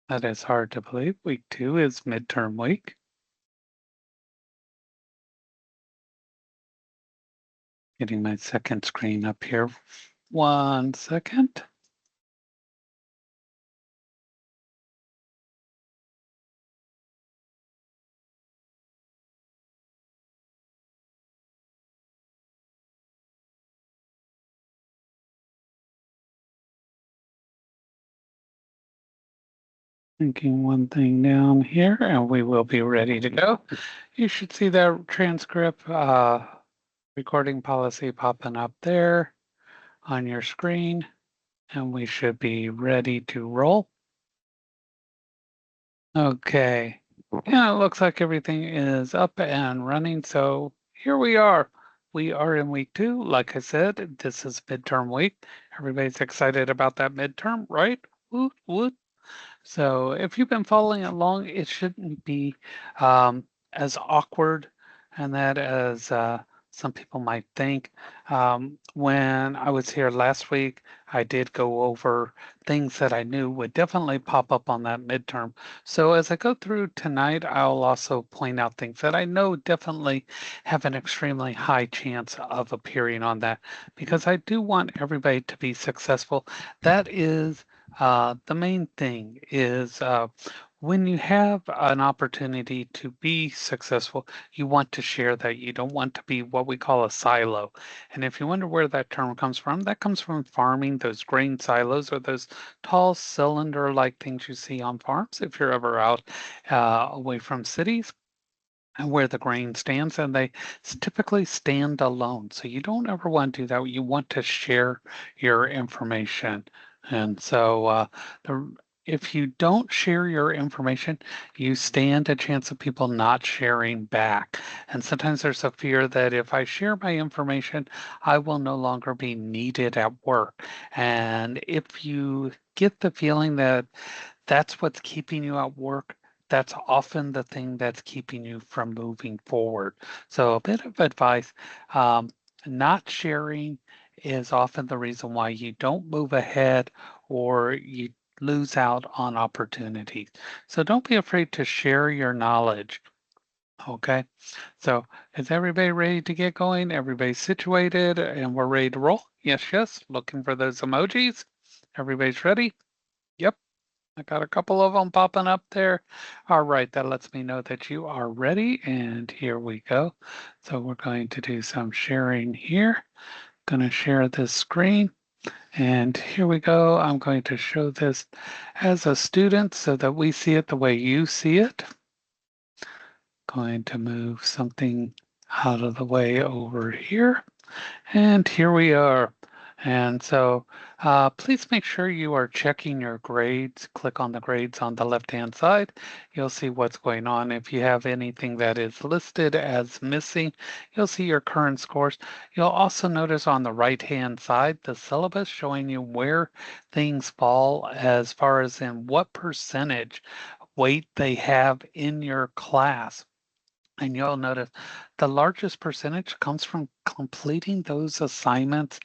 That is hard to believe. Week 2 is midterm week. Getting my second screen up here. 1 second. Thinking one thing down here, and we will be ready to go. You should see that transcript recording policy popping up there on your screen, and we should be ready to roll. Okay. Yeah, it looks like everything is up and running. So here we are. We are in week 2. Like I said, this is midterm week. Everybody's excited about that midterm, right? Woot, woot. So if you've been following along, it shouldn't be as awkward and that as some people might think. When I was here last week, I did go over things that I knew would definitely pop up on that midterm. So as I go through tonight, I'll also point out things that I know definitely have an extremely high chance of appearing on that because I do want everybody to be successful. That is the main thing is when you have an opportunity to be successful, you want to share that. You don't want to be what we call a silo. And if you wonder where that term comes from, that comes from farming, those grain silos or those tall cylinder-like things you see on farms if you're ever out away from cities and where the grain stands, and they typically stand alone. So you don't ever want to do that. You want to share your information. And so the if you don't share your information, you stand a chance of people not sharing back. And sometimes there's a fear that if I share my information, I will no longer be needed at work. And if you get the feeling that that's what's keeping you at work, that's often the thing that's keeping you from moving forward. So a bit of advice, um, not sharing is often the reason why you don't move ahead or you lose out on opportunities. So don't be afraid to share your knowledge. Okay, so is everybody ready to get going? Everybody's situated and we're ready to roll? Yes, yes. Looking for those emojis. Everybody's ready? Yep. I got a couple of them popping up there. All right, that lets me know that you are ready. And here we go. So we're going to do some sharing here. Going to share this screen. And here we go. I'm going to show this as a student so that we see it the way you see it. Going to move something out of the way over here. And here we are. And so please make sure you are checking your grades. Click on the grades on the left-hand side. You'll see what's going on. If you have anything that is listed as missing, you'll see your current scores. You'll also notice on the right-hand side the syllabus showing you where things fall as far as in what percentage weight they have in your class. And you'll notice the largest percentage comes from completing those assignments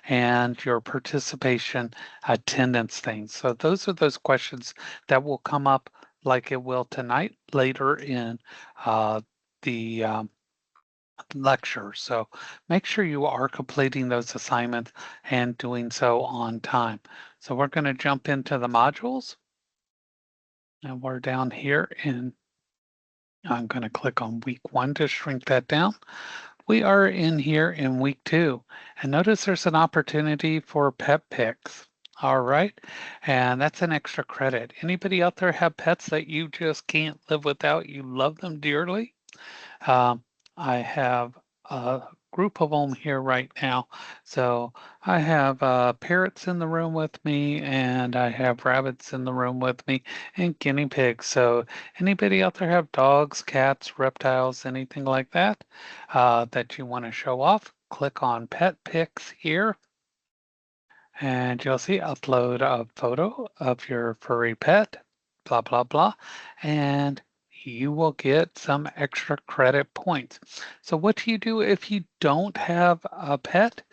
and your participation attendance things. So those are those questions that will come up like it will tonight later in the lecture. So make sure you are completing those assignments and doing so on time. So we're going to jump into the modules and we're down here in I'm going to click on week 1 to shrink that down. We are in here in week 2, and notice there's an opportunity for pet picks. All right, and that's an extra credit. Anybody out there have pets that you just can't live without? You love them dearly? Um, I have a group of them here right now. So I have parrots in the room with me, and I have rabbits in the room with me, and guinea pigs. So anybody out there have dogs, cats, reptiles, anything like that that you want to show off? Click on Pet Pics here, and you'll see upload a photo of your furry pet, blah, blah, blah. And you will get some extra credit points. So what do you do if you don't have a pet?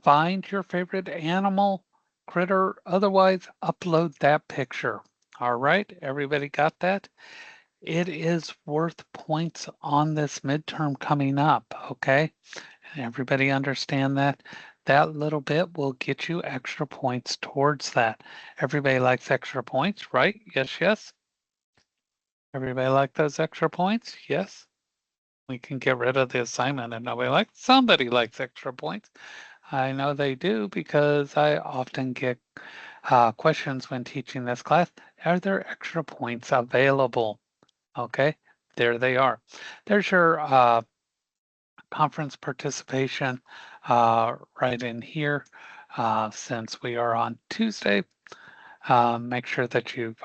Find your favorite animal, critter, otherwise upload that picture. All right, everybody got that? It is worth points on this midterm coming up, okay? Everybody understand that? That little bit will get you extra points towards that. Everybody likes extra points, right? Yes, yes. Everybody like those extra points? Yes. We can get rid of the assignment and nobody likes. Somebody likes extra points. I know they do because I often get questions when teaching this class. Are there extra points available? Okay, there they are. There's your conference participation right in here. Since we are on Tuesday, make sure that you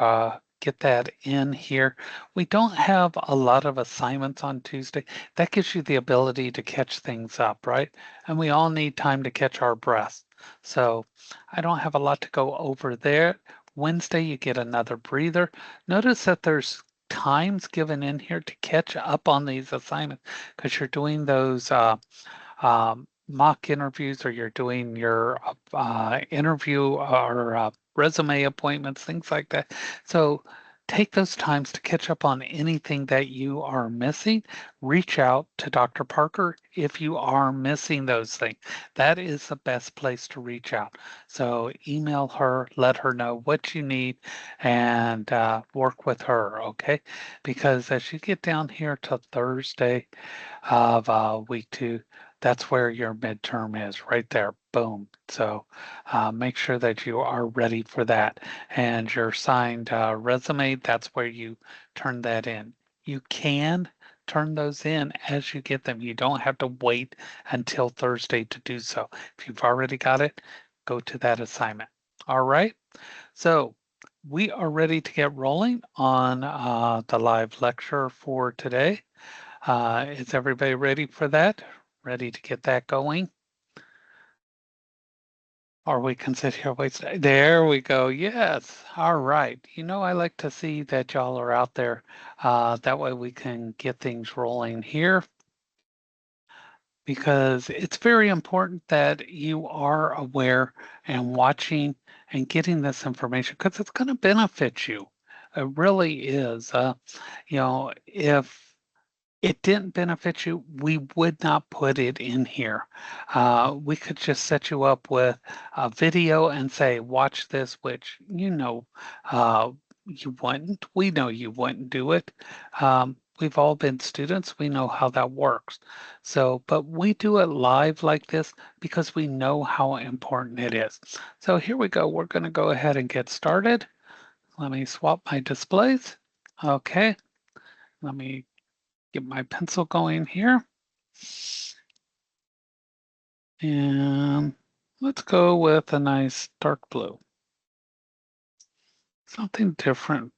get that in here. We don't have a lot of assignments on Tuesday. That gives you the ability to catch things up, right? And we all need time to catch our breath. So I don't have a lot to go over there. Wednesday, you get another breather. Notice that there's times given in here to catch up on these assignments because you're doing those mock interviews or you're doing your interview or resume appointments, things like that. So take those times to catch up on anything that you are missing. Reach out to Dr. Parker if you are missing those things. That is the best place to reach out. So email her, let her know what you need, and work with her, okay? Because as you get down here to Thursday of week 2, that's where your midterm is right there. Boom. So make sure that you are ready for that. And your signed resume, that's where you turn that in. You can turn those in as you get them. You don't have to wait until Thursday to do so. If you've already got it, go to that assignment. All right. So we are ready to get rolling on the live lecture for today. Is everybody ready for that? Ready to get that going? Or we can sit here, wait, there we go. Yes. All right. You know, I like to see that y'all are out there. That way we can get things rolling here because it's very important that you are aware and watching and getting this information because it's going to benefit you. It really is. You know, if it didn't benefit you, we would not put it in here. We could just set you up with a video and say, watch this, which uh, you wouldn't. We know you wouldn't do it. We've all been students. We know how that works. So, but we do it live like this because we know how important it is. So here we go. We're going to go ahead and get started. Let me swap my displays. Okay. Let me get my pencil going here. And let's go with a nice dark blue. Something different.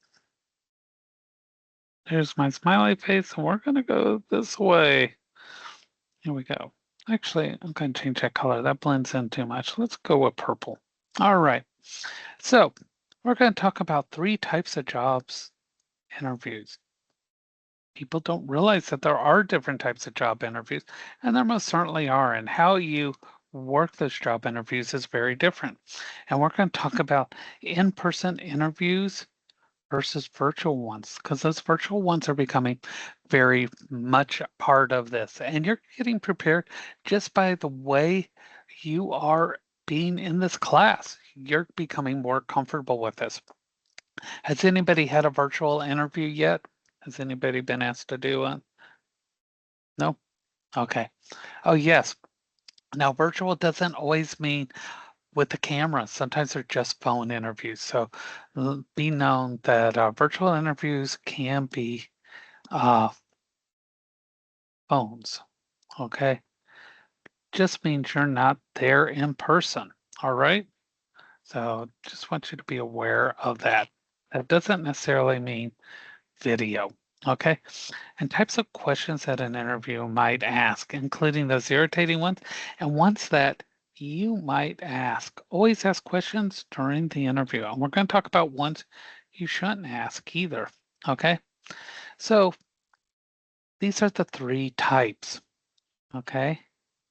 There's my smiley face, and we're going to go this way. Here we go. Actually, I'm going to change that color. That blends in too much. Let's go with purple. All right. So we're going to talk about 3 types of jobs interviews. People don't realize that there are different types of job interviews, and there most certainly are, and how you work those job interviews is very different. And we're going to talk about in-person interviews versus virtual ones, because those virtual ones are becoming very much a part of this. And you're getting prepared just by the way you are being in this class. You're becoming more comfortable with this. Has anybody had a virtual interview yet? Has anybody been asked to do one? No? Okay. Oh, yes. Now, virtual doesn't always mean with the camera. Sometimes they're just phone interviews. So be known that virtual interviews can be uh, phones. Okay. Just means you're not there in person. All right. So just want you to be aware of that. That doesn't necessarily mean video. Okay. And types of questions that an interview might ask, including those irritating ones and ones that you might ask. Always ask questions during the interview. And we're going to talk about ones you shouldn't ask either. Okay. So these are the 3 types. Okay.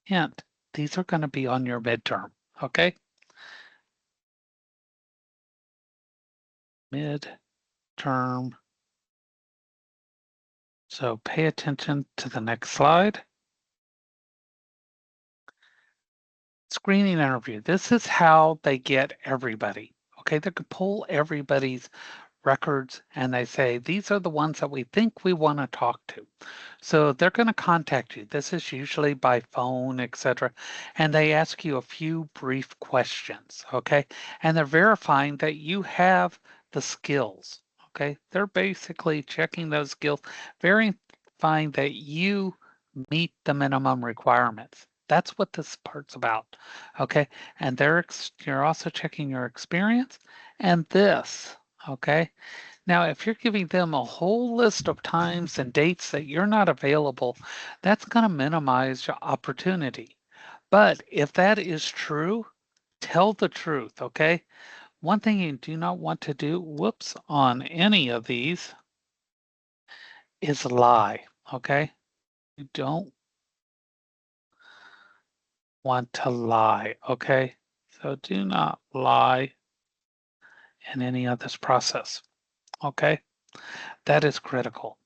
Hint, these are going to be on your midterm. Okay. Midterm. midterm. So pay attention to the next slide. Screening interview. This is how they get everybody. Okay, they could pull everybody's records and they say, these are the ones that we think we want to talk to. So they're going to contact you. This is usually by phone, etc. And they ask you a few brief questions. Okay. And they're verifying that you have the skills. Okay. They're basically checking those skills, verifying that you meet the minimum requirements. That's what this part's about. Okay. And you're also checking your experience and this. Okay. Now, if you're giving them a whole list of times and dates that you're not available, that's going to minimize your opportunity. But if that is true, tell the truth, okay? One thing you do not want to do, whoops, on any of these is lie, okay? You don't want to lie, okay? So do not lie in any of this process, okay? That is critical.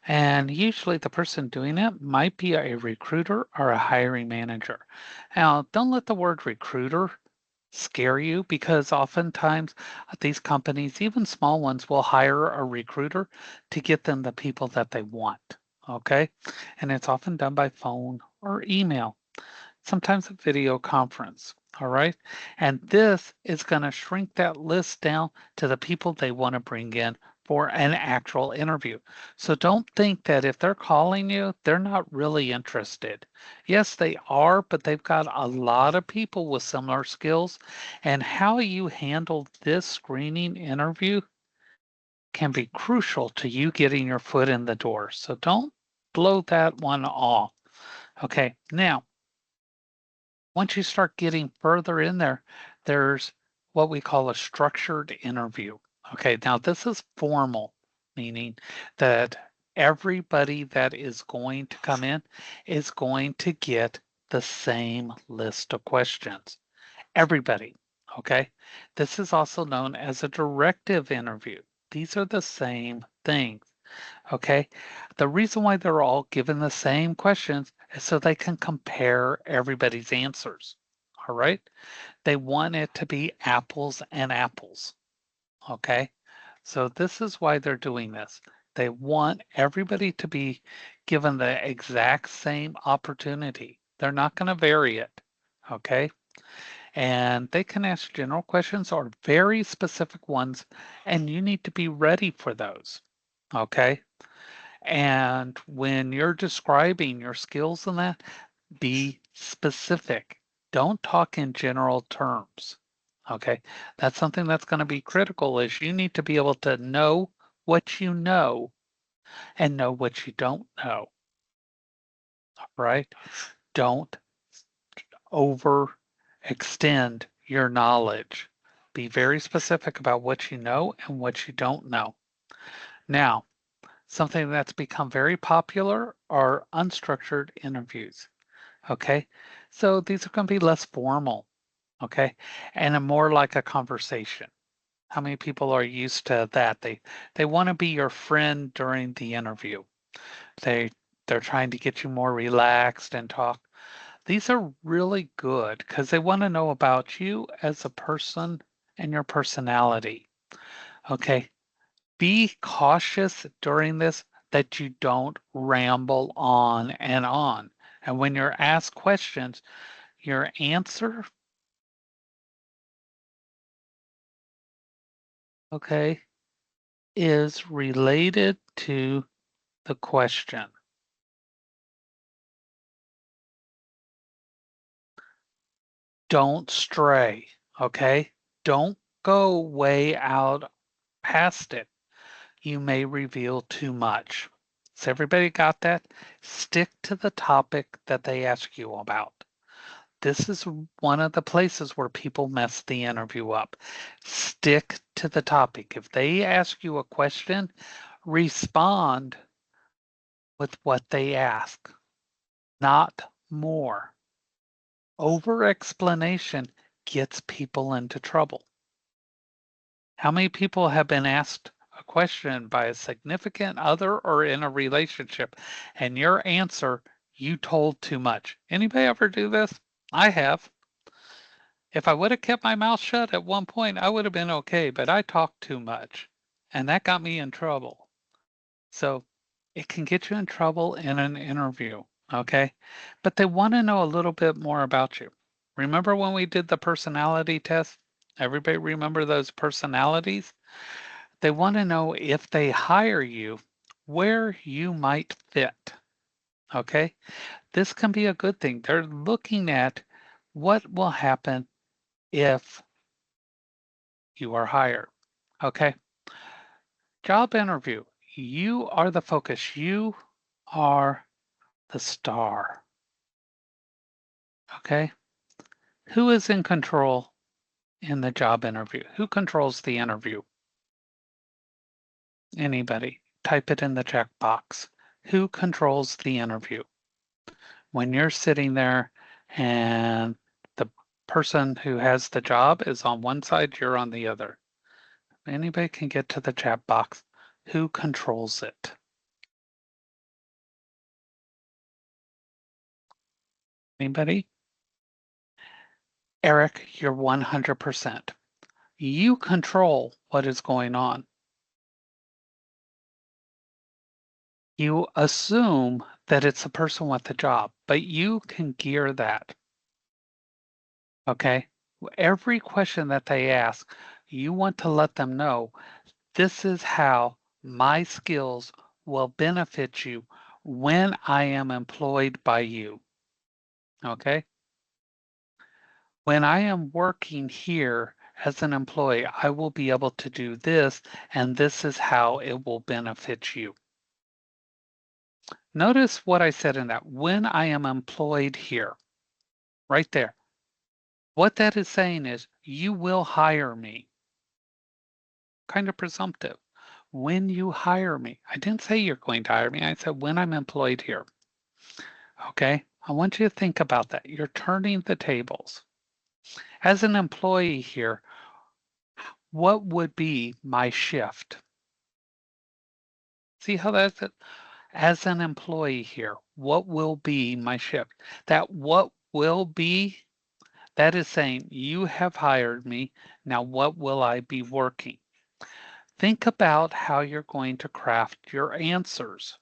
And usually the person doing it might be a recruiter or a hiring manager. Now, don't let the word recruiter scare you because oftentimes these companies, even small ones, will hire a recruiter to get them the people that they want. Okay. And it's often done by phone or email, sometimes a video conference. All right. And this is going to shrink that list down to the people they want to bring in for an actual interview. So don't think that if they're calling you, they're not really interested. Yes, they are, but they've got a lot of people with similar skills. And how you handle this screening interview can be crucial to you getting your foot in the door. So don't blow that one off. Okay. Now, once you start getting further in there, there's what we call a structured interview. Okay, now this is formal, meaning that everybody that is going to come in is going to get the same list of questions. Everybody, okay? This is also known as a directive interview. These are the same things. Okay. The reason why they're all given the same questions is so they can compare everybody's answers. All right. They want it to be apples and apples. Okay. So this is why they're doing this. They want everybody to be given the exact same opportunity. They're not going to vary it. Okay. And they can ask general questions or very specific ones, and you need to be ready for those. Okay. And when you're describing your skills in that, be specific. Don't talk in general terms. Okay. That's something that's going to be critical is you need to be able to know what you know and know what you don't know. Right? Don't overextend your knowledge. Be very specific about what you know and what you don't know. Now, something that's become very popular are unstructured interviews. Okay. So these are going to be less formal. Okay. And more like a conversation. How many people are used to that? They want to be your friend during the interview. They they're trying to get you more relaxed and talk. These are really good because they want to know about you as a person and your personality. Okay. Be cautious during this that you don't ramble on and on. And when you're asked questions, your answer, okay, is related to the question. Don't stray, okay? Don't go way out past it. You may reveal too much. So everybody got that? Stick to the topic that they ask you about. This is one of the places where people mess the interview up. Stick to the topic. If they ask you a question, respond with what they ask, not more. Over explanation gets people into trouble. How many people have been asked a question by a significant other or in a relationship, and your answer, you told too much. Anybody ever do this? I have. If I would have kept my mouth shut at one point, I would have been okay, but I talked too much, and that got me in trouble. So it can get you in trouble in an interview, okay? But they want to know a little bit more about you. Remember when we did the personality test? Everybody remember those personalities? They want to know if they hire you, where you might fit, okay? This can be a good thing. They're looking at what will happen if you are hired, okay? Job interview. You are the focus. You are the star. Okay. Who is in control in the job interview? Who controls the interview? Anybody. Type it in the check box. Who controls the interview? When you're sitting there and the person who has the job is on one side, you're on the other. Anybody can get to the chat box. Who controls it? Anybody? Eric, you're 100%. You control what is going on. You assume that it's the person with the job, but you can gear that. Okay. Every question that they ask, you want to let them know this is how my skills will benefit you when I am employed by you. Okay. When I am working here as an employee, I will be able to do this, and this is how it will benefit you. Notice what I said in that. When I am employed here, right there. What that is saying is you will hire me. Kind of presumptive. When you hire me. I didn't say you're going to hire me. I said when I'm employed here. Okay. I want you to think about that. You're turning the tables. As an employee here, what would be my shift? See how that's it? As an employee here, what will be my shift? That what will be, that is saying you have hired me. Now, what will I be working? Think about how you're going to craft your answers.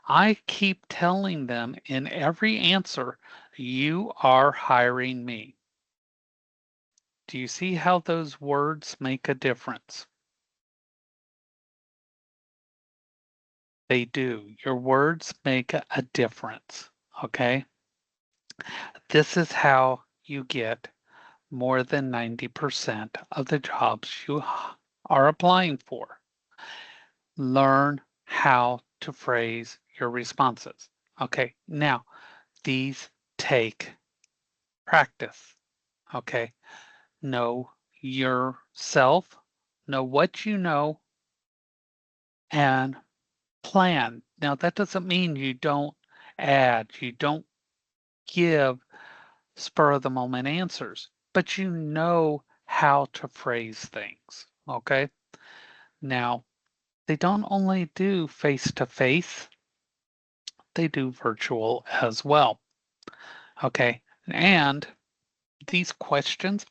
I keep telling them in every answer, you are hiring me. Do you see how those words make a difference? They do. Your words make a difference. Okay. This is how you get more than 90% of the jobs you are applying for. Learn how to phrase your responses. Okay, now these take practice. Okay, know yourself, know what you know, and plan. Now, that doesn't mean you don't add, you don't give spur of the moment answers, but you know how to phrase things. Okay, now they don't only do face to face, they do virtual as well. Okay, and these questions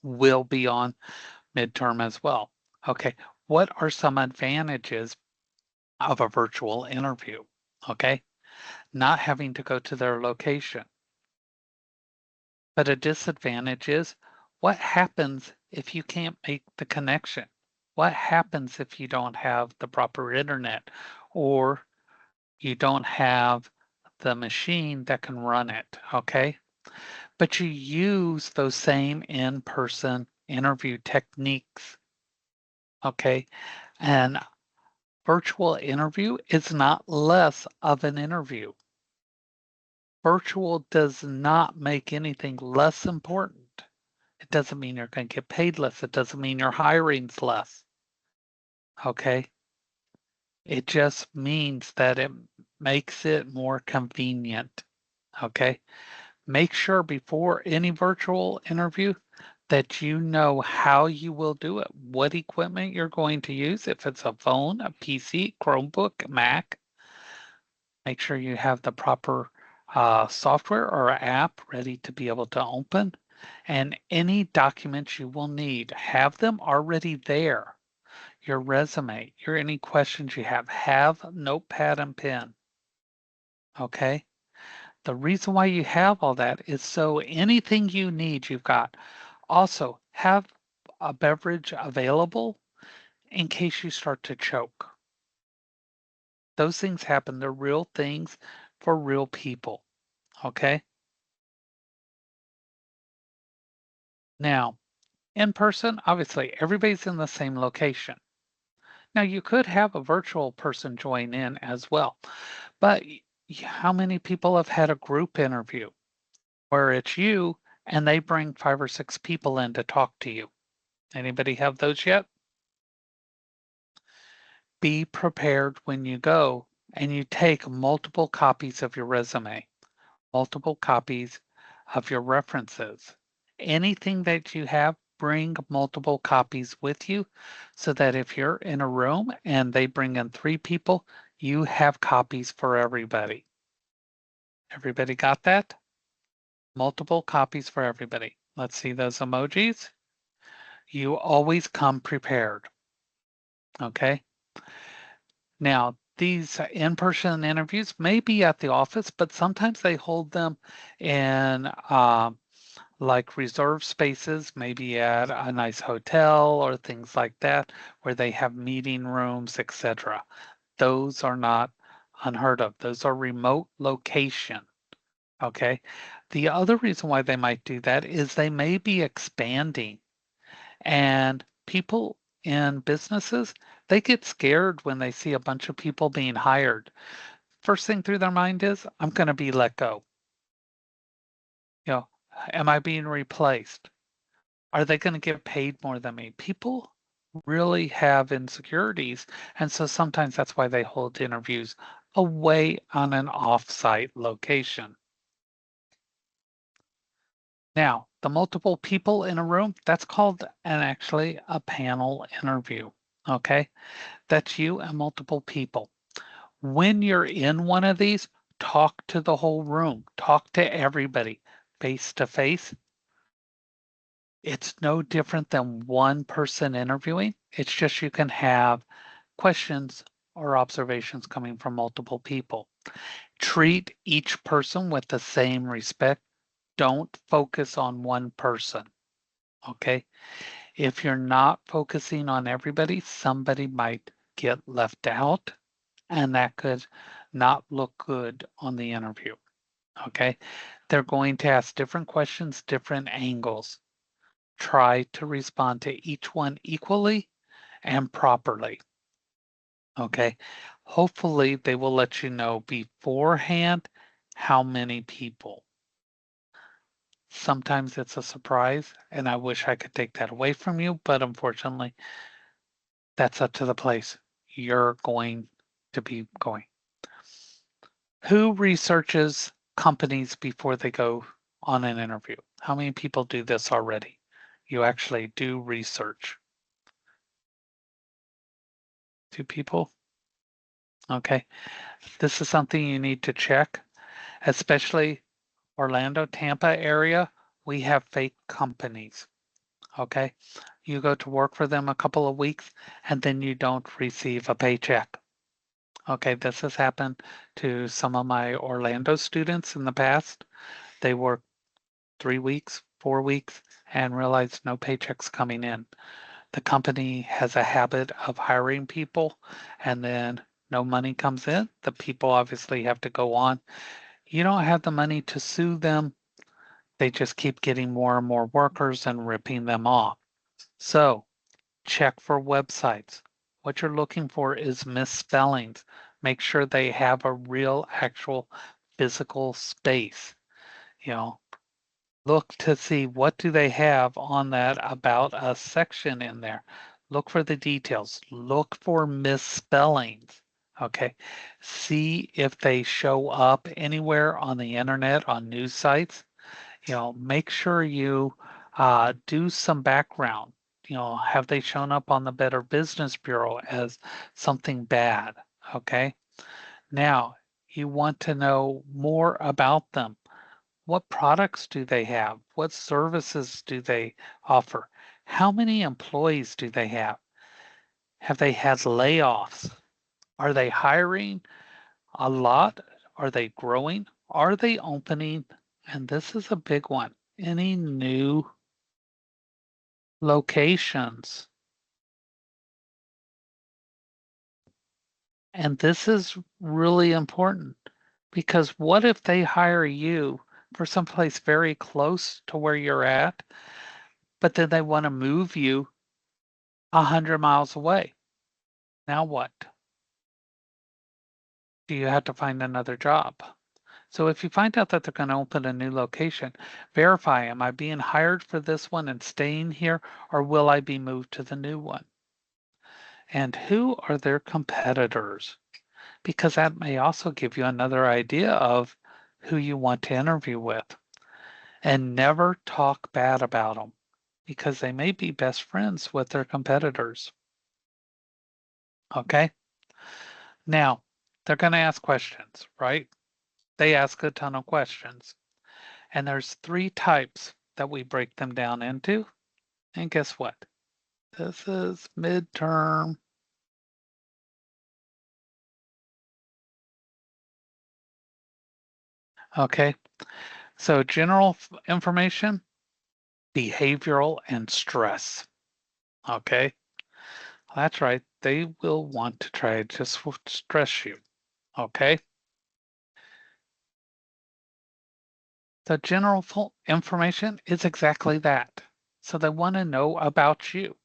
will be on midterm as well. Okay, what are some advantages of a virtual interview? Okay, not having to go to their location. But a disadvantage is what happens if you can't make the connection? What happens if you don't have the proper internet or you don't have the machine that can run it? Okay, but you use those same in-person interview techniques. Okay, and virtual interview is not less of an interview. Virtual does not make anything less important. It doesn't mean you're going to get paid less. It doesn't mean your hiring's less. Okay. It just means that it makes it more convenient. Okay. Make sure before any virtual interview that you know how you will do it, what equipment you're going to use, if it's a phone, a PC, Chromebook, Mac. Make sure you have the proper software or app ready to be able to open. And any documents you will need, have them already there. Your resume, any questions you have notepad and pen. Okay? The reason why you have all that is so anything you need, you've got. Also, have a beverage available in case you start to choke. Those things happen. They're real things for real people. Okay? Now, in person, obviously, everybody's in the same location. Now, you could have a virtual person join in as well, but how many people have had a group interview where it's you and they bring 5 or 6 people in to talk to you? Anybody have those yet? Be prepared when you go and you take multiple copies of your resume, multiple copies of your references. Anything that you have, bring multiple copies with you so that if you're in a room and they bring in 3 people, you have copies for everybody. Everybody got that? Multiple copies for everybody. Let's see those emojis. You always come prepared. Okay. Now, these in-person interviews may be at the office, but sometimes they hold them in like reserved spaces, maybe at a nice hotel or things like that, where they have meeting rooms, etc. Those are not unheard of. Those are remote location. Okay. The other reason why they might do that is they may be expanding and people in businesses, they get scared when they see a bunch of people being hired. First thing through their mind is, I'm going to be let go. You know, am I being replaced? Are they going to get paid more than me? People really have insecurities. And so sometimes that's why they hold interviews away on an off-site location. Now, the multiple people in a room, that's called actually a panel interview. Okay. That's you and multiple people. When you're in one of these, talk to the whole room, talk to everybody face to face. It's no different than one person interviewing. It's just you can have questions or observations coming from multiple people. Treat each person with the same respect. Don't focus on one person. Okay. If you're not focusing on everybody, somebody might get left out, and that could not look good on the interview. Okay. They're going to ask different questions, different angles. Try to respond to each one equally and properly. Okay. Hopefully, they will let you know beforehand how many people. Sometimes it's a surprise, and I wish I could take that away from you, but unfortunately, that's up to the place you're going to be going. Who researches companies before they go on an interview? How many people do this already? You actually do research. 2 people? Okay. This is something you need to check, especially Orlando, Tampa area. We have fake companies. Okay. You go to work for them a couple of weeks and then you don't receive a paycheck. Okay. This has happened to some of my Orlando students in the past. They work 3 weeks, 4 weeks, and realize no paychecks coming in. The company has a habit of hiring people and then no money comes in. The people obviously have to go on. You don't have the money to sue them. They just keep getting more and more workers and ripping them off. So check for websites. What you're looking for is misspellings. Make sure they have a real actual physical space. You know, look to see what do they have on that about us section in there. Look for the details. Look for misspellings. Okay. See if they show up anywhere on the internet on news sites. You know, make sure you Do some background. Have they shown up on the Better Business Bureau as something bad? Okay. Now, you want to know more about them. What products do they have? What services do they offer? How many employees do they have? Have they had layoffs? Are they hiring a lot? Are they growing? Are they opening? And this is a big one. Any new locations? And this is really important because what if they hire you for someplace very close to where you're at, but then they want to move you 100 miles away? Now what? Do you have to find another job? So if you find out that they're going to open a new location, verify, am I being hired for this one and staying here, or will I be moved to the new one? And who are their competitors? Because that may also give you another idea of who you want to interview with. And never talk bad about them because they may be best friends with their competitors. Okay? Now, they're going to ask questions, right? They ask a ton of questions. And there's 3 types that we break them down into. And guess what? This is midterm. Okay. So general information, behavioral, and stress. Okay. That's right. They will want to try to just stress you. Okay. The general information is exactly that. So they want to know about you,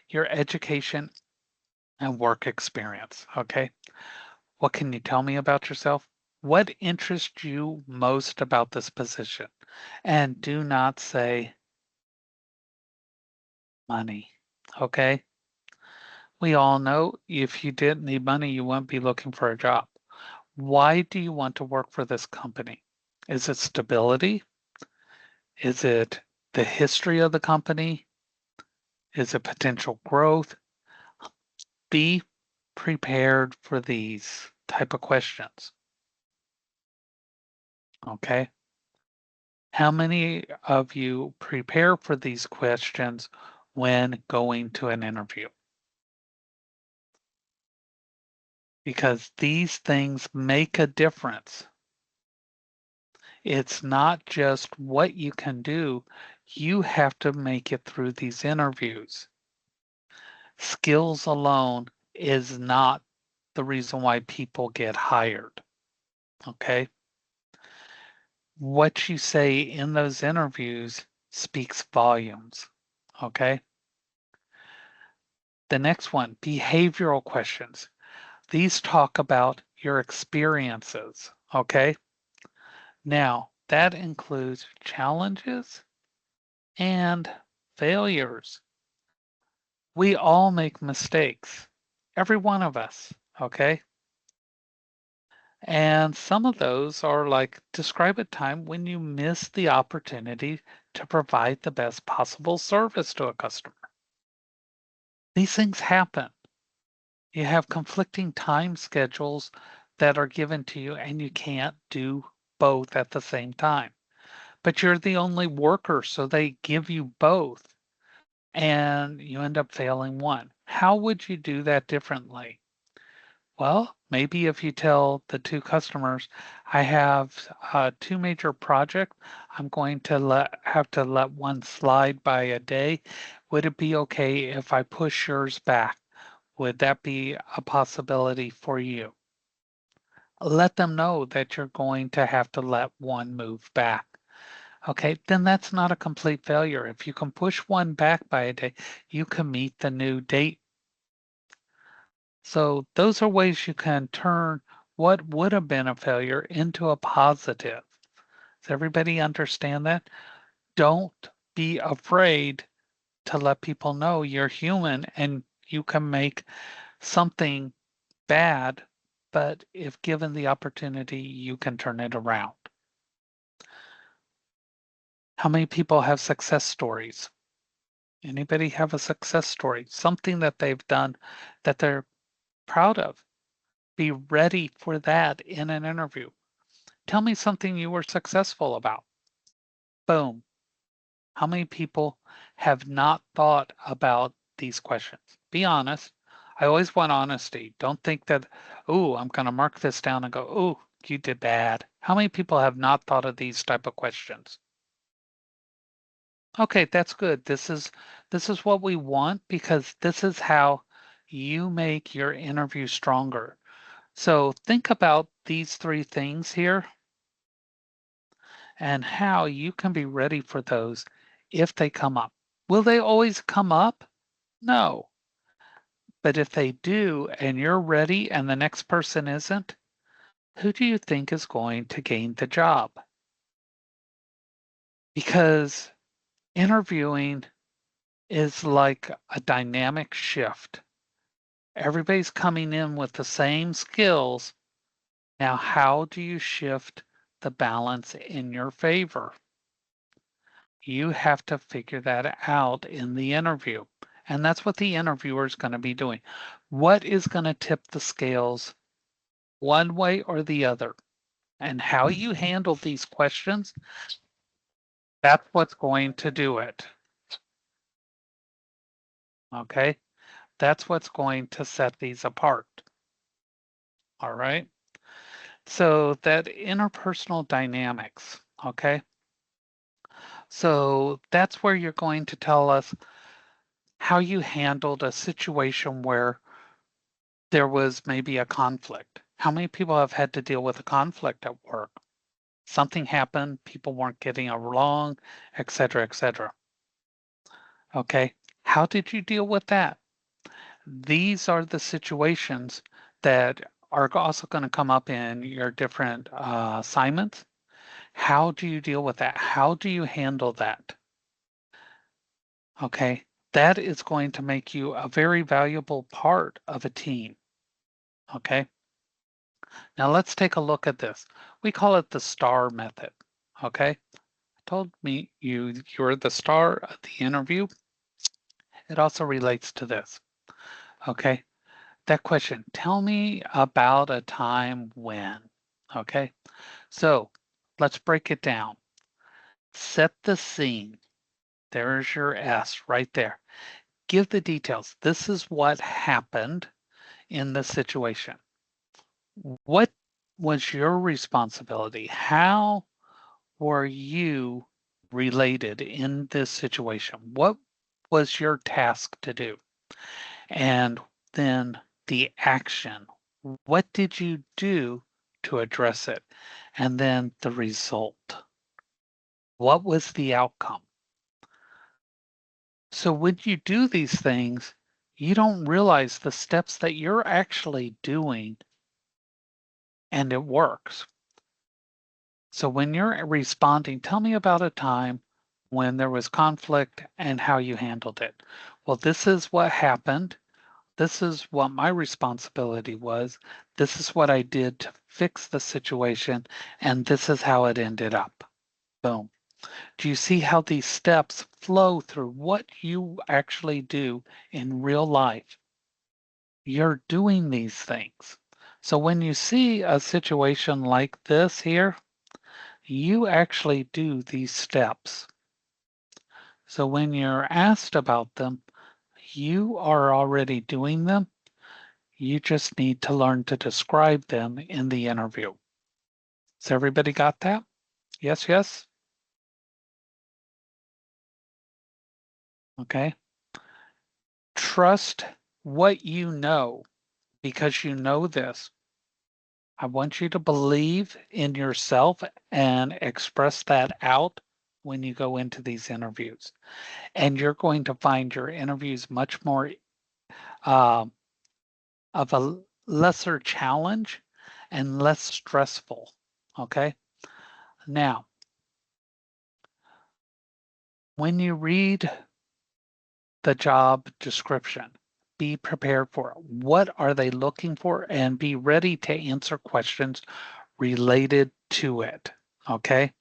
your education and work experience. Okay. What can you tell me about yourself? What interests you most about this position? And do not say money. Okay. We all know if you didn't need money, you wouldn't be looking for a job. Why do you want to work for this company? Is it stability? Is it the history of the company? Is it potential growth? Be prepared for these type of questions. Okay. How many of you prepare for these questions when going to an interview? Because these things make a difference. It's not just what you can do, you have to make it through these interviews. Skills alone is not the reason why people get hired. Okay. What you say in those interviews speaks volumes. Okay. The next one, behavioral questions. These talk about your experiences. Okay. Now, that includes challenges and failures. We all make mistakes, every one of us. Okay. And some of those are like describe a time when you missed the opportunity to provide the best possible service to a customer. These things happen. You have conflicting time schedules that are given to you, and you can't do both at the same time. But you're the only worker, so they give you both, and you end up failing one. How would you do that differently? Well, maybe if you tell the 2 customers, "I have, 2 major projects. I'm going to have to let one slide by a day. Would it be okay if I push yours back? Would that be a possibility for you?" Let them know that you're going to have to let one move back. Okay, then that's not a complete failure. If you can push one back by a day, you can meet the new date. So those are ways you can turn what would have been a failure into a positive. Does everybody understand that? Don't be afraid to let people know you're human and you can make something bad, but if given the opportunity, you can turn it around. How many people have success stories? Anybody have a success story? Something that they've done that they're proud of? Be ready for that in an interview. Tell me something you were successful about. Boom. How many people have not thought about these questions? Be honest. I always want honesty. Don't think that, oh, I'm going to mark this down and go, oh, you did bad. How many people have not thought of these type of questions? Okay, that's good. This is what we want because this is how you make your interview stronger. So think about these three things here and how you can be ready for those if they come up. Will they always come up? No. But if they do and you're ready and the next person isn't, who do you think is going to gain the job? Because interviewing is like a dynamic shift. Everybody's coming in with the same skills. Now, how do you shift the balance in your favor? You have to figure that out in the interview. And that's what the interviewer is going to be doing. What is going to tip the scales one way or the other? And how you handle these questions, that's what's going to do it. Okay? That's what's going to set these apart. All right? So that interpersonal dynamics, okay? So that's where you're going to tell us how you handled a situation where there was maybe a conflict. How many people have had to deal with a conflict at work? Something happened, people weren't getting along, et cetera, et cetera. Okay, how did you deal with that? These are the situations that are also going to come up in your different assignments. How do you deal with that? How do you handle that? Okay, that is going to make you a very valuable part of a team. Okay, now let's take a look at this. We call it the STAR method. Okay, I told me you're the star of the interview. It also relates to this. Okay, that question, tell me about a time when. Okay, so let's break it down. Set the scene. There's your S right there. Give the details. This is what happened in the situation. What was your responsibility? How were you related in this situation? What was your task to do? And then the action. What did you do to address it? And then the result. What was the outcome? So when you do these things, you don't realize the steps that you're actually doing and it works. So when you're responding, tell me about a time when there was conflict and how you handled it. Well, this is what happened. This is what my responsibility was. This is what I did to fix the situation, and this is how it ended up. Boom. Do you see how these steps flow through what you actually do in real life? You're doing these things. So when you see a situation like this here, you actually do these steps. So when you're asked about them, you are already doing them. You just need to learn to describe them in the interview. So everybody got that? Yes, yes? Okay. Trust what you know because you know this. I want you to believe in yourself and express that out when you go into these interviews. And you're going to find your interviews much more uh, of a lesser challenge and less stressful. Okay. Now, when you read the job description, be prepared for it. What are they looking for? And be ready to answer questions related to it. Okay.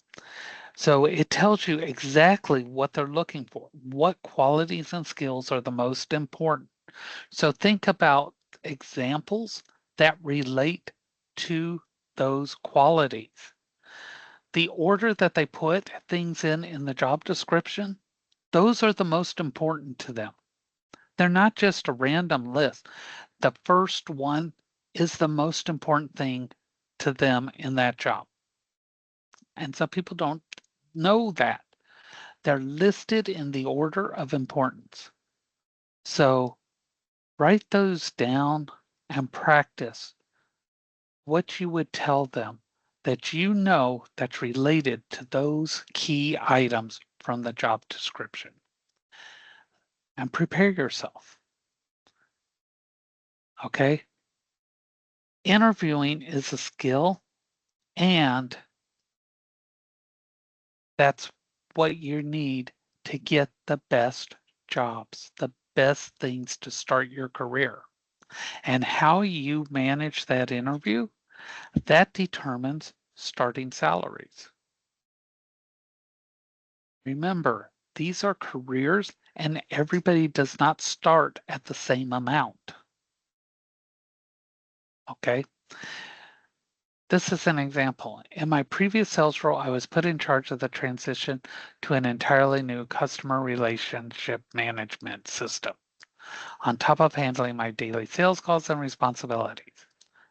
So it tells you exactly what they're looking for. What qualities and skills are the most important? So think about examples that relate to those qualities. The order that they put things in the job description, those are the most important to them. They're not just a random list. The first one is the most important thing to them in that job. And some people don't know that. They're listed in the order of importance. So write those down and practice what you would tell them that you know that's related to those key items from the job description. And prepare yourself. Okay? Interviewing is a skill, and that's what you need to get the best jobs, the best things to start your career. And how you manage that interview, that determines starting salaries. Remember, these are careers and everybody does not start at the same amount. Okay. This is an example. In my previous sales role, I was put in charge of the transition to an entirely new customer relationship management system, on top of handling my daily sales calls and responsibilities.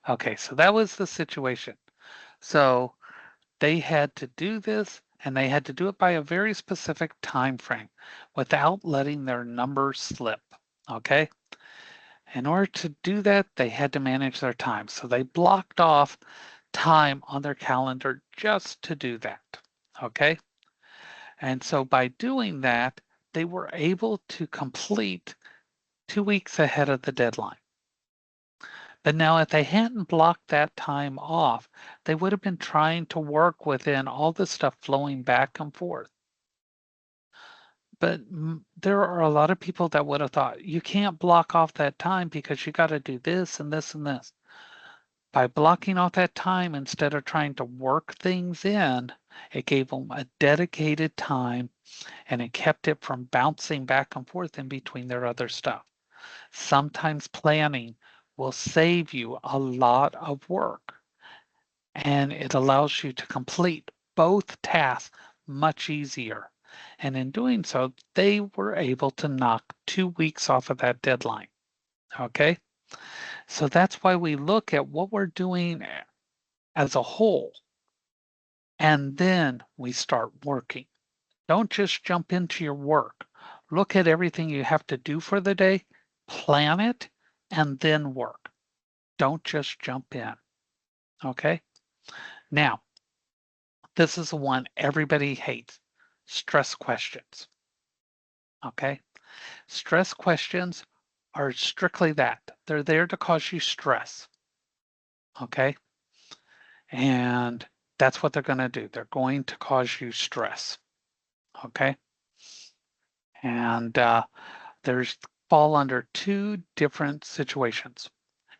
Okay, so that was the situation. So they had to do this and they had to do it by a very specific time frame without letting their numbers slip. Okay. In order to do that, they had to manage their time. So they blocked off time on their calendar just to do that. Okay. And so by doing that, they were able to complete 2 weeks ahead of the deadline. But now, if they hadn't blocked that time off, they would have been trying to work within all the stuff flowing back and forth. But there are a lot of people that would have thought, you can't block off that time because you got to do this and this and this. By blocking off that time instead of trying to work things in, it gave them a dedicated time and it kept it from bouncing back and forth in between their other stuff. Sometimes planning will save you a lot of work and it allows you to complete both tasks much easier. And in doing so, they were able to knock 2 weeks off of that deadline. Okay. So that's why we look at what we're doing as a whole, and then we start working. Don't just jump into your work. Look at everything you have to do for the day, plan it, and then work. Don't just jump in. Okay. Now, this is the one everybody hates, stress questions. Okay. Stress questions are strictly that. They're there to cause you stress. Okay. And that's what they're going to do. They're going to cause you stress. Okay. And there's fall under two different situations.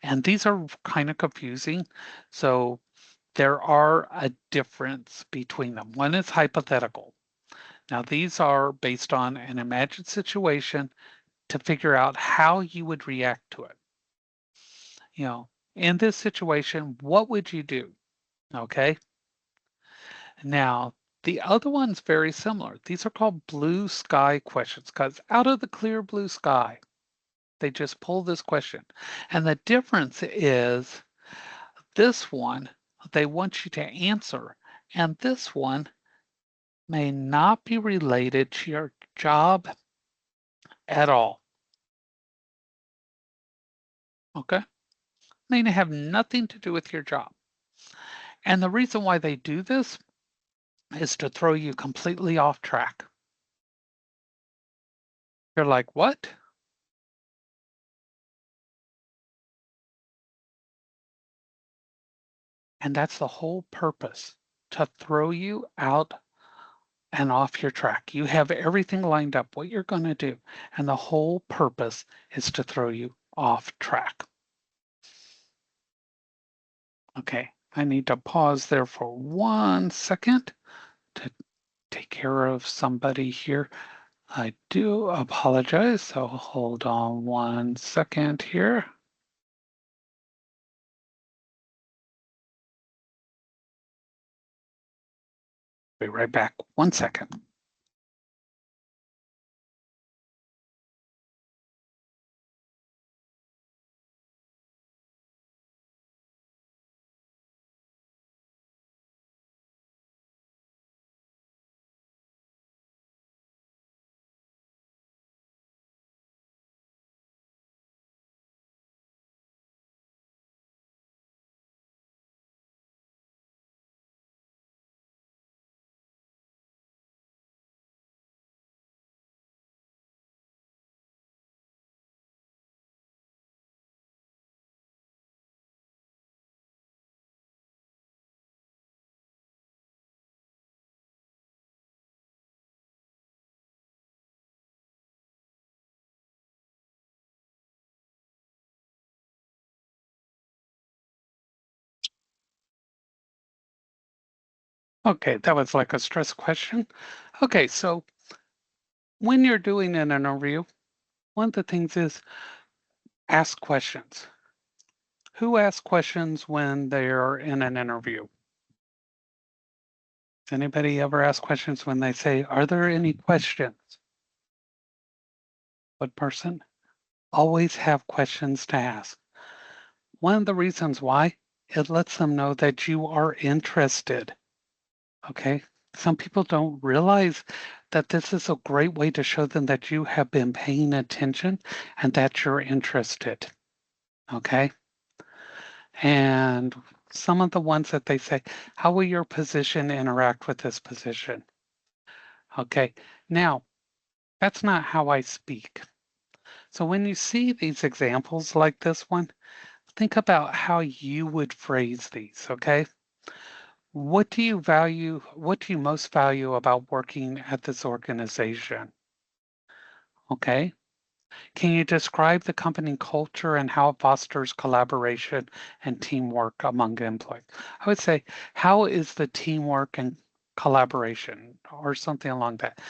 And these are kind of confusing. So there are a difference between them. One is hypothetical. Now, these are based on an imagined situation to figure out how you would react to it. You know, in this situation, what would you do? Okay. Now, the other one's very similar. These are called blue sky questions because out of the clear blue sky, they just pull this question. And the difference is this one, they want you to answer, and this one may not be related to your job at all. Okay? May have nothing to do with your job. And the reason why they do this is to throw you completely off track. You're like, what? And that's the whole purpose, to throw you out and off your track. You have everything lined up, what you're going to do. And the whole purpose is to throw you off track. Okay, I need to pause there for 1 second to take care of somebody here. I do apologize, so hold on 1 second here. Be right back. 1 second. Okay, that was like a stress question. Okay, so when you're doing an interview, one of the things is ask questions. Who asks questions when they're in an interview? Does anybody ever ask questions when they say, "Are there any questions?" What person? Always have questions to ask. One of the reasons why, it lets them know that you are interested. Okay. Some people don't realize that this is a great way to show them that you have been paying attention and that you're interested. Okay. And some of the ones that they say, how will your position interact with this position? Okay. Now, that's not how I speak. So when you see these examples like this one, think about how you would phrase these. Okay. What do you value? What do you most value about working at this organization? Okay. Can you describe the company culture and how it fosters collaboration and teamwork among employees? I would say, how is the teamwork and collaboration or something along that?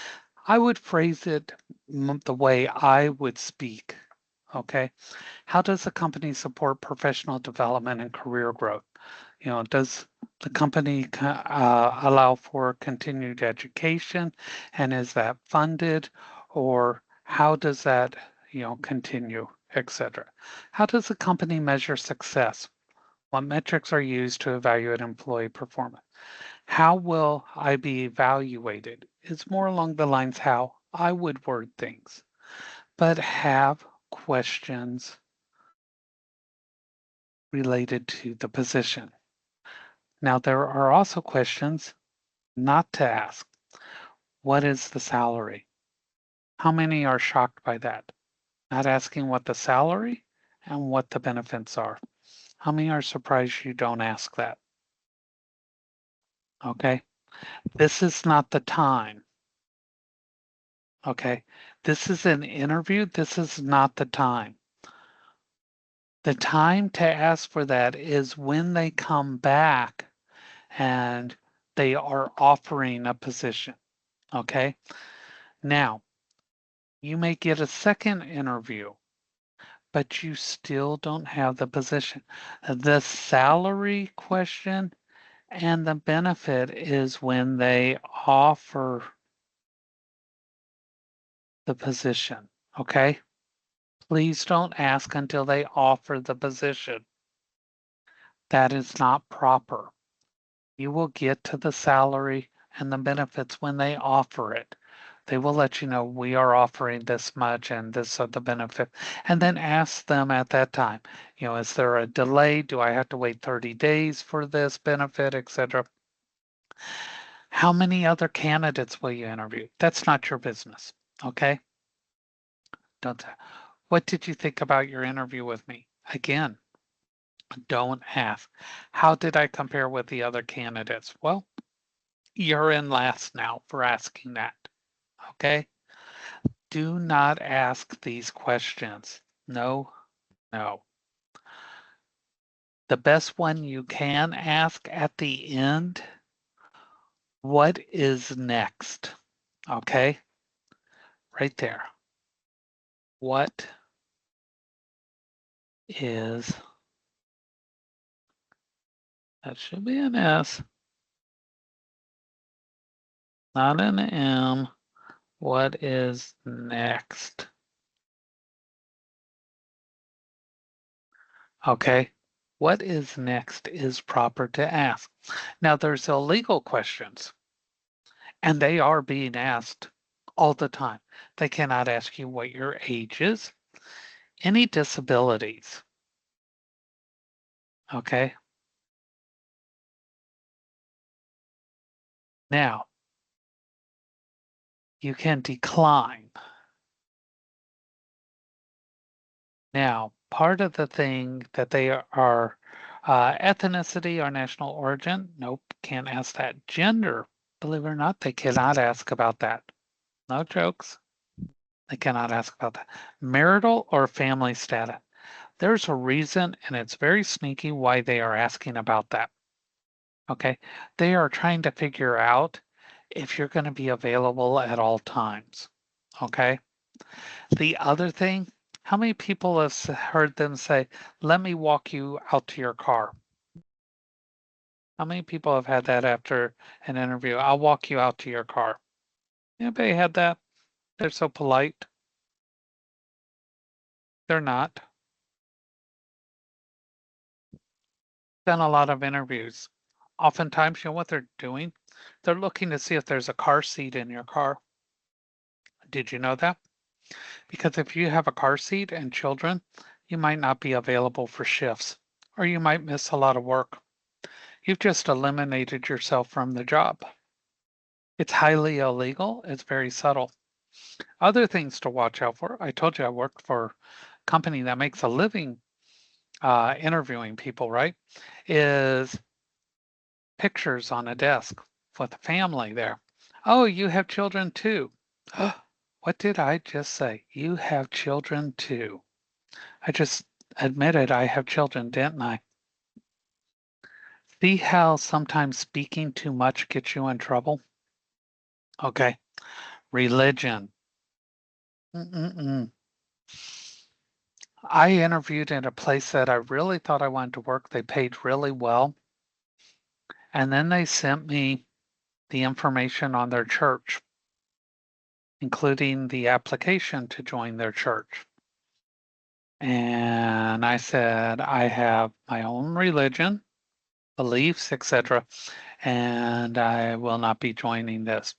I would phrase it the way I would speak. Okay. How does the company support professional development and career growth? Does the company allow for continued education, and is that funded, or how does that, continue, et cetera? How does the company measure success? What metrics are used to evaluate employee performance? How will I be evaluated? It's more along the lines how I would word things, but have questions related to the position. Now, there are also questions not to ask. What is the salary? How many are shocked by that? Not asking what the salary and what the benefits are. How many are surprised you don't ask that? Okay. This is not the time. Okay. This is an interview. This is not the time. The time to ask for that is when they come back and they are offering a position. Okay. Now, you may get a second interview, but you still don't have the position. The salary question and the benefit is when they offer the position. Okay. Please don't ask until they offer the position. That is not proper. You will get to the salary and the benefits when they offer it. They will let you know we are offering this much and this are the benefit. And then ask them at that time, is there a delay? Do I have to wait 30 days for this benefit, etc.? How many other candidates will you interview? That's not your business. Okay? Don't. What did you think about your interview with me? Again, don't ask. How did I compare with the other candidates? Well, you're in last now for asking that. Okay? Do not ask these questions. No, no. The best one you can ask at the end What is next? Okay, right there. What is, that should be an S, not an M. What is next? Okay, what is next is proper to ask. Now, there's illegal questions, and they are being asked all the time. They cannot ask you what your age is, any disabilities. Okay. Now, you can decline. Now, part of the thing that they are ethnicity or national origin, nope, can't ask that. Gender, believe it or not, they cannot ask about that. No jokes. They cannot ask about that. Marital or family status. There's a reason, and it's very sneaky why they are asking about that. Okay. They are trying to figure out if you're going to be available at all times. Okay. The other thing, how many people have heard them say, let me walk you out to your car? How many people have had that after an interview? I'll walk you out to your car. Anybody had that? They're so polite. They're not. Done a lot of interviews. Oftentimes, you know what they're doing? They're looking to see if there's a car seat in your car. Did you know that? Because if you have a car seat and children, you might not be available for shifts, or you might miss a lot of work. You've just eliminated yourself from the job. It's highly illegal. It's very subtle. Other things to watch out for. I told you I worked for a company that makes a living interviewing people, right? Is pictures on a desk with a family there. Oh, you have children too. What did I just say? You have children too. I just admitted I have children, didn't I? See how sometimes speaking too much gets you in trouble? Okay. Religion. Mm-mm-mm. I interviewed in a place that I really thought I wanted to work. They paid really well. And then they sent me the information on their church, including the application to join their church. And I said, I have my own religion, beliefs, etc., and I will not be joining this.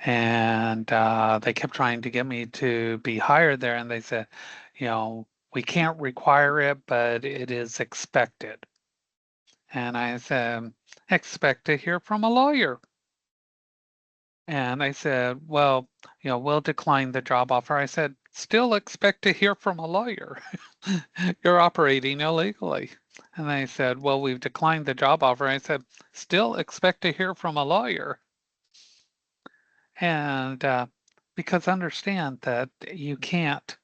And they kept trying to get me to be hired there, and they said, we can't require it, but it is expected. And I said, expect to hear from a lawyer. And I said, well, we'll decline the job offer. I said, still expect to hear from a lawyer. You're operating illegally. And they said, well, we've declined the job offer. I said, still expect to hear from a lawyer. And because understand that you can't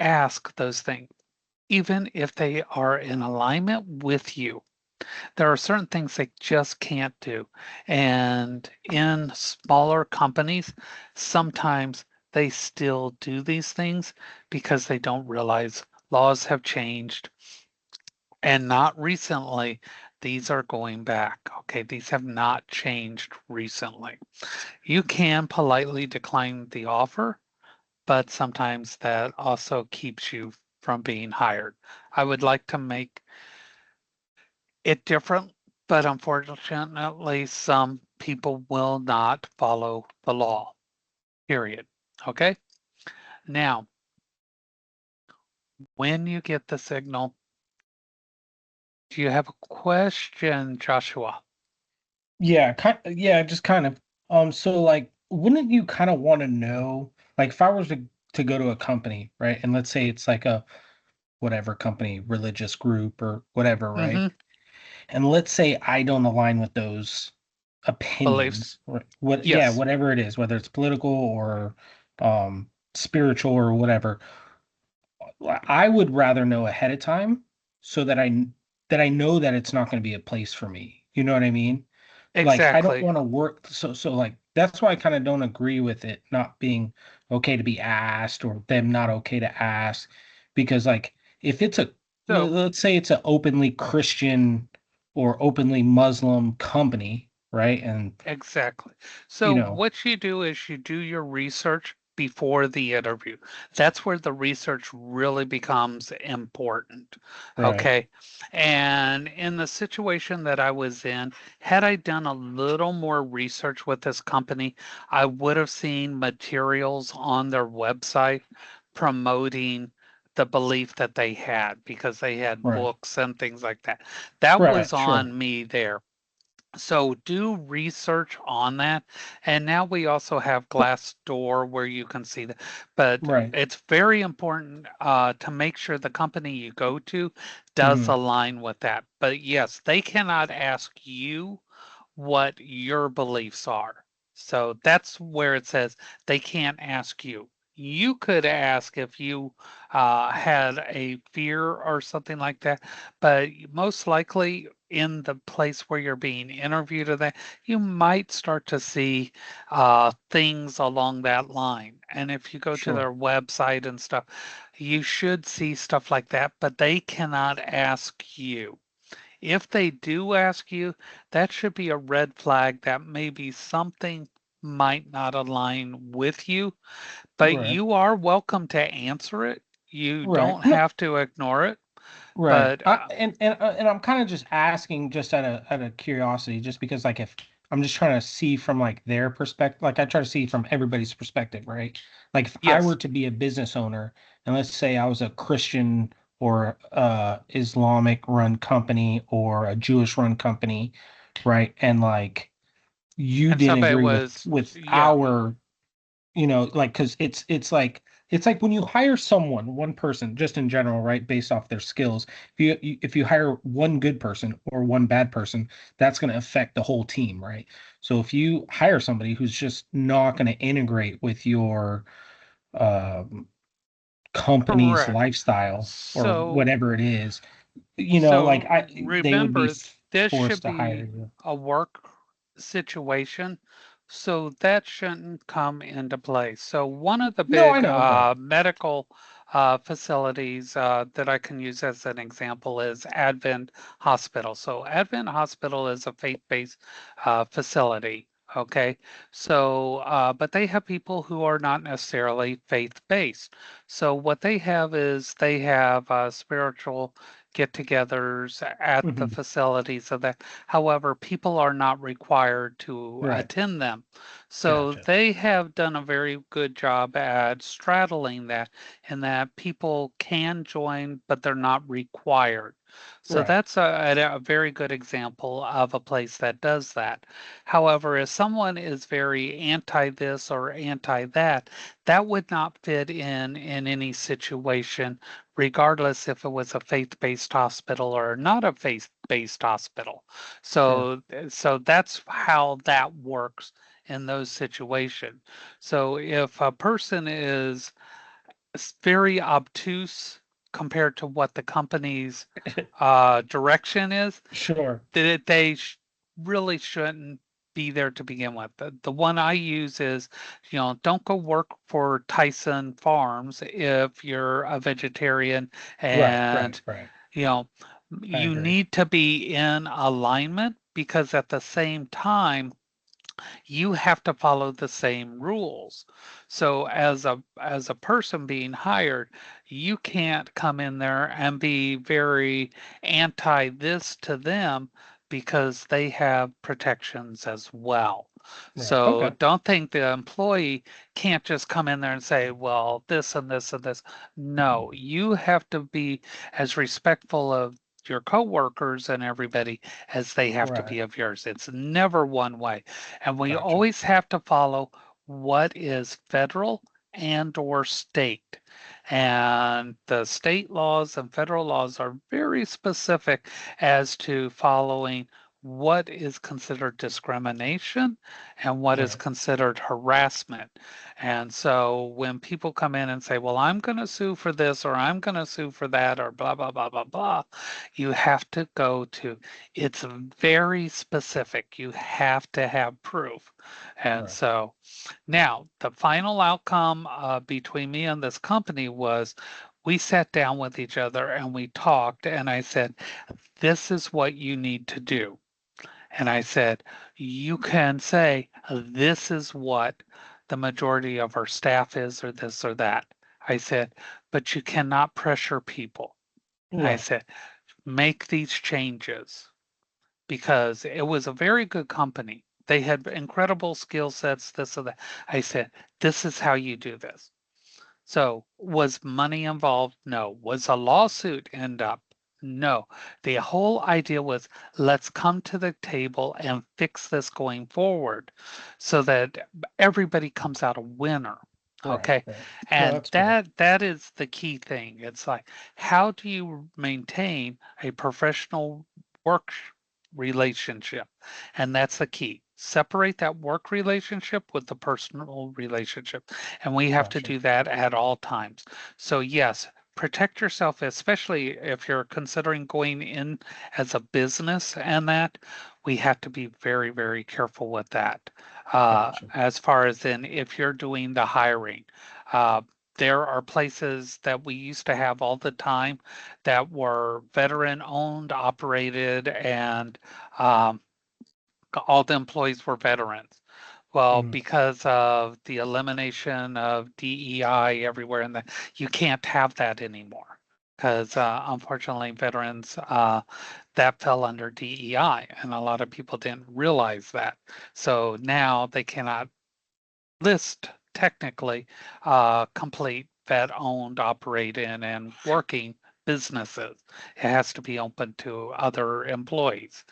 ask those things, even if they are in alignment with you. There are certain things they just can't do. And in smaller companies, sometimes they still do these things because they don't realize laws have changed. And not recently, these are going back. Okay, these have not changed recently. You can politely decline the offer, but sometimes that also keeps you from being hired. I would like to make it different, but unfortunately, some people will not follow the law, period. Okay? Now, when you get the signal, do you have a question, Joshua? Yeah, just kind of. So like, wouldn't you kind of want to know, like, if I was to go to a company, right, and let's say it's like a whatever company, religious group or whatever, right, Mm-hmm. and let's say I don't align with those Beliefs. opinions, yeah, Yes. whatever it is, whether it's political or spiritual or whatever, I would rather know ahead of time so that I know that it's not going to be a place for me. You know what I mean? Like I don't Exactly. want to work so like that's why I kind of don't agree with it not being okay to be asked or them not okay to ask because like if it's a So let's say it's an openly Christian or openly Muslim company, right? And exactly. you So know, what you do is you do your research before the interview. That's where the research really becomes important. right, Okay. And in the situation that I was in, had I done a little more research with this company, I would have seen materials on their website promoting the belief that they had because they had right, books and things like that. That was right, sure. on me there. So do research on that. And now we also have Glassdoor where you can see that. But Right. it's very important to make sure the company you go to does Hmm. align with that. But yes, they cannot ask you what your beliefs are. So that's where it says they can't ask you. You could ask if you had a fear or something like that, but most likely in the place where you're being interviewed or that, you might start to see things along that line. And if you go to Sure. their website and stuff, you should see stuff like that, but they cannot ask you. If they do ask you, that should be a red flag that maybe something might not align with you, but Right. you are welcome to answer it. You Right. don't No, have to ignore it. right. But And I'm kind of just asking just out of curiosity, just because like if I'm just trying to see from like their perspective, like I try to see from everybody's perspective, right? Like if I were yes, to be a business owner, and let's say I was a Christian or Islamic run company or a Jewish run company, right? And like you and didn't somebody agree was, with yeah, our like because it's like when you hire someone one person just in general, right, based off their skills, if you hire one good person or one bad person, that's going to affect the whole team, right? So if you hire somebody who's just not going to integrate with your um, company's correct. lifestyle or So, whatever it is, like so I they would be remember, this forced should to hire be you. a work situation, so that shouldn't come into play. So one of the No, I big know, but medical facilities that I can use as an example is Advent Hospital. So Advent Hospital is a faith-based facility. Okay, so but they have people who are not necessarily faith-based. So what they have is they have spiritual get-togethers at the mhm, facilities of that. However, people are not required to right, attend them. So gotcha, they have done a very good job at straddling that, in that people can join, but they're not required. So right, that's a very good example of a place that does that. However, if someone is very anti this or anti that, that would not fit in any situation, regardless if it was a faith-based hospital or not a faith-based hospital. sure, So that's how that works in those situations. So if a person is very obtuse compared to what the company's direction is, sure. that they really shouldn't be there to begin with. The one I use is, don't go work for Tyson Farms if you're a vegetarian, Right, right, and right. you know I you agree. need to be in alignment, because at the same time you have to follow the same rules. So as a person being hired, you can't come in there and be very anti this to them, because they have protections as well. Right. So Okay. don't think the employee can't just come in there and say, well, this and this and this. No, you have to be as respectful of your coworkers and everybody as they have to Right. be of yours. It's never one way. And we Gotcha. always have to follow what is federal and or state. And the state laws and federal laws are very specific as to following what is considered discrimination and what is Right. considered harassment. And so when people come in and say, well, I'm going to sue for this or I'm going to sue for that or blah, blah, blah, blah, blah, you have to go to, it's very specific. You have to have proof. And Right. so now the final outcome between me and this company was we sat down with each other and we talked, and I said, this is what you need to do. And I said, you can say, this is what the majority of our staff is, or this or that. I said, but you cannot pressure people. I Right. said, make these changes because it was a very good company. They had incredible skill sets, this or that. I said, this is how you do this. So, was money involved? No. Was a lawsuit end up? No. The whole idea was let's come to the table and fix this going forward so that everybody comes out a winner. Right. Okay. Right. No, And that's good. that is the key thing. It's like, how do you maintain a professional work relationship? And that's the key. Separate that work relationship with the personal relationship. And we have to Gotcha. do that at all times. So, yes, protect yourself, especially if you're considering going in as a business and that. We have to be very, very careful with that. Gotcha. As far as in if you're doing the hiring, uh, there are places that we used to have all the time that were veteran owned, operated, and um, all the employees were veterans. Well, Mm, because of the elimination of DEI everywhere, and you can't have that anymore. Because unfortunately, veterans that fell under DEI, and a lot of people didn't realize that. So now they cannot list technically complete vet-owned, operating, and working businesses. It has to be open to other employees.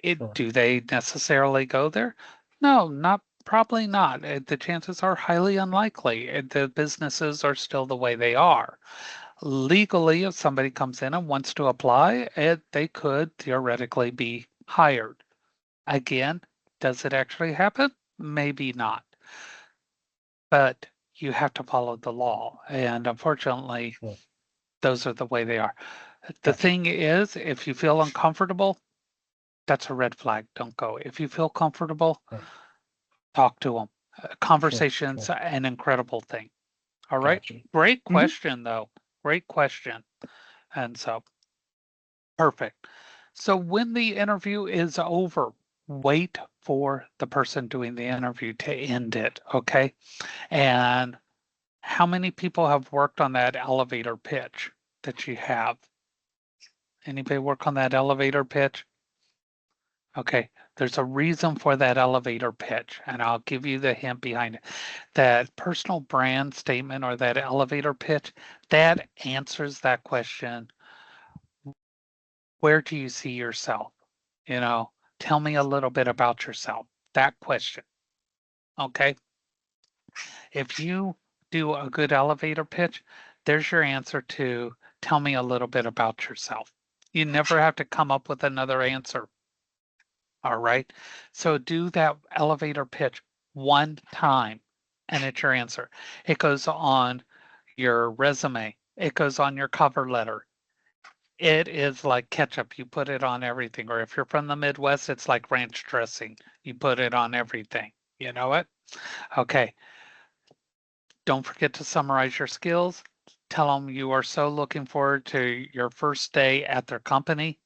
sure. Do they necessarily go there? No, not probably not. The chances are highly unlikely. The businesses are still the way they are. Legally, if somebody comes in and wants to apply, they could theoretically be hired. Again, does it actually happen? Maybe not. But you have to follow the law. And unfortunately, Sure. those are the way they are. The Gotcha. thing is, if you feel uncomfortable, that's a red flag. Don't go. If you feel comfortable, Right. talk to them. Sure. Conversation's Sure. an incredible thing. All right. Gotcha. Great Hmm. question, though. Great question. And so, perfect. So, when the interview is over, wait for the person doing the interview to end it. Okay. And how many people have worked on that elevator pitch that you have? Anybody work on that elevator pitch? Okay, there's a reason for that elevator pitch, and I'll give you the hint behind it. That personal brand statement or that elevator pitch, that answers that question. Where do you see yourself? You know, tell me a little bit about yourself. That question. Okay. If you do a good elevator pitch, there's your answer to tell me a little bit about yourself. You never have to come up with another answer. All right. So do that elevator pitch one time and it's your answer. It goes on your resume, it goes on your cover letter. It is like ketchup. You put it on everything. Or if you're from the Midwest, it's like ranch dressing. You put it on everything. You know what? Okay. Don't forget to summarize your skills. Tell them you are so looking forward to your first day at their company,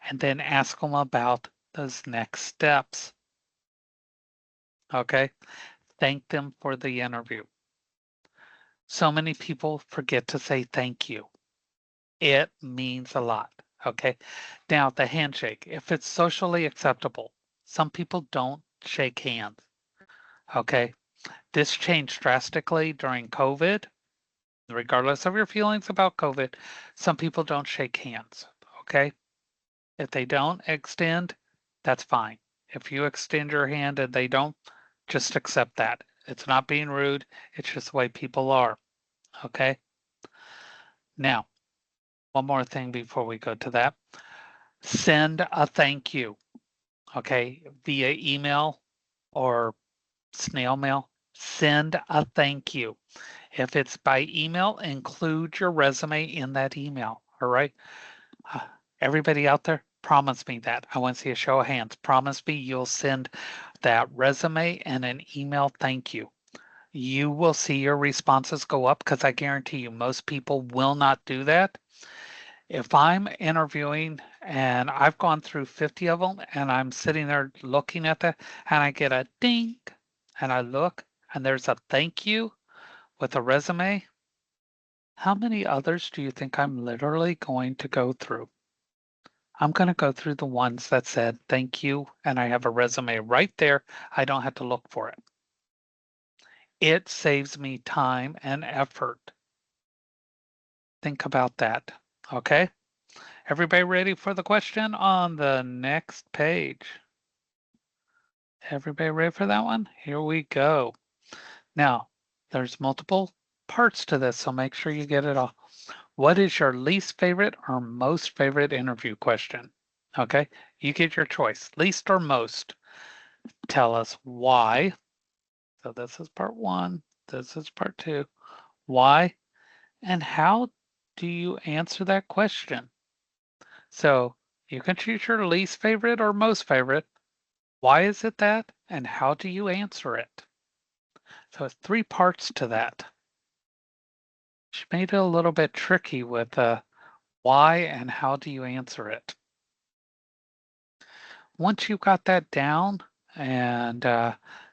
and then ask them about those next steps. Okay. Thank them for the interview. So many people forget to say thank you. It means a lot. Okay. Now, the handshake, if it's socially acceptable, some people don't shake hands. Okay. This changed drastically during COVID. Regardless of your feelings about COVID, some people don't shake hands. Okay. If they don't extend, that's fine. If you extend your hand and they don't, just accept that. It's not being rude. It's just the way people are. Okay. Now, one more thing before we go to that. Send a thank you. okay, via email or snail mail, send a thank you. If it's by email, include your resume in that email. All right. Uh, Everybody out there, promise me that. I want to see a show of hands. Promise me you'll send that resume and an email thank you. You will see your responses go up because I guarantee you most people will not do that. If I'm interviewing and I've gone through 50 of them and I'm sitting there looking at that and I get a ding and I look and there's a thank you with a resume, how many others do you think I'm literally going to go through? I'm going to go through the ones that said thank you and I have a resume right there. I don't have to look for it. It saves me time and effort. Think about that. Okay. Everybody ready for the question on the next page? Everybody ready for that one? Here we go. Now, there's multiple parts to this, so make sure you get it all. What is your least favorite or most favorite interview question? Okay, you get your choice, least or most. Tell us why. So this is part one, this is part two. Why and how do you answer that question? So you can choose your least favorite or most favorite. Why is it that? And how do you answer it? So it's three parts to that. She made it a little bit tricky with why and how do you answer it. Once you've got that down and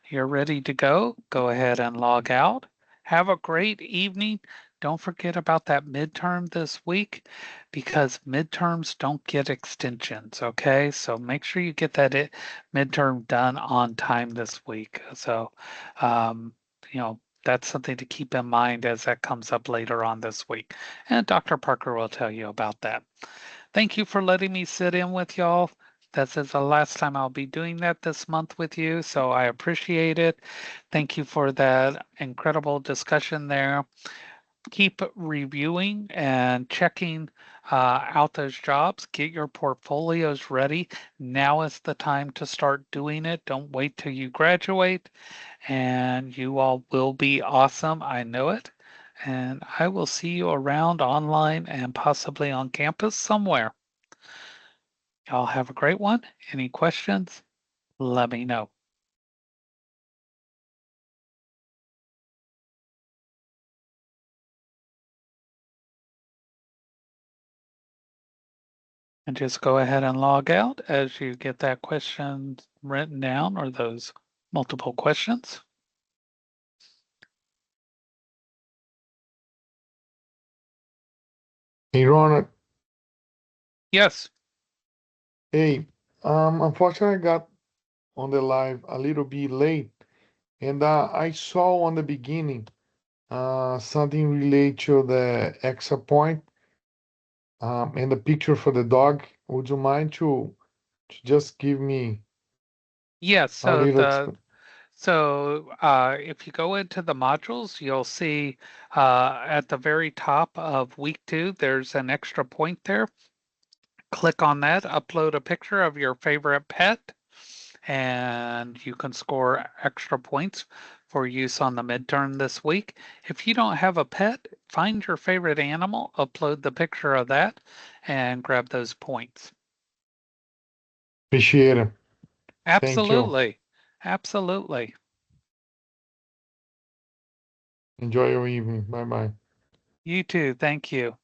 you're ready to go ahead and log out. Have a great evening. Don't forget about that midterm this week because midterms don't get extensions, okay? So make sure you get that midterm done on time this week. So, you know, that's something to keep in mind as that comes up later on this week. And Dr. Parker will tell you about that. Thank you for letting me sit in with y'all. This is the last time I'll be doing that this month with you, so I appreciate it. Thank you for that incredible discussion there. Keep reviewing and checking out those jobs. Get your portfolios ready. Now is the time to start doing it. Don't wait till you graduate, and you all will be awesome. I know it. And I will see you around online and possibly on campus somewhere. Y'all have a great one. Any questions? Let me know. And just go ahead and log out as you get that question written down or those multiple questions. Hey Ronald, Yes. hey, unfortunately I got on the live a little bit late, and I saw on the beginning something related to the extra point and the picture for the dog. Would you mind to just give me Yes. a little explanation? If you go into the modules, you'll see at the very top of week 2, there's an extra point there. Click on that, upload a picture of your favorite pet, and you can score extra points for use on the midterm this week. If you don't have a pet, find your favorite animal, upload the picture of that, and grab those points. Appreciate it. Thank you. Absolutely. Absolutely. Enjoy your evening. Bye bye. You too. Thank you.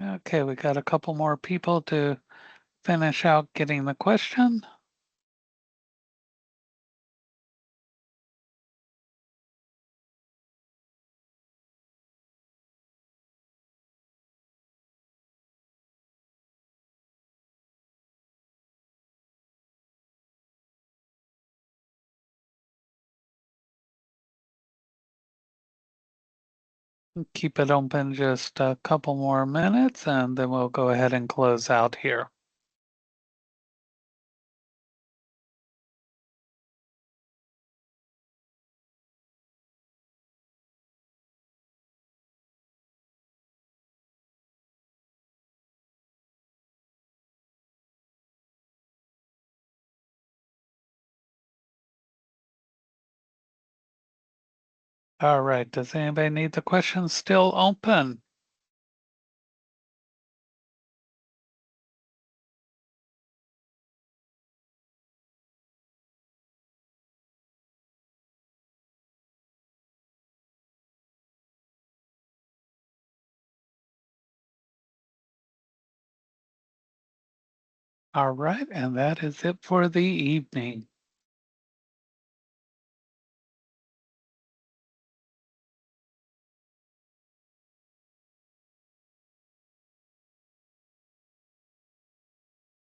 Okay, we got a couple more people to finish out getting the question. Keep it open just a couple more minutes and then we'll go ahead and close out here. All right. Does anybody need the questions still open? All right. And that is it for the evening.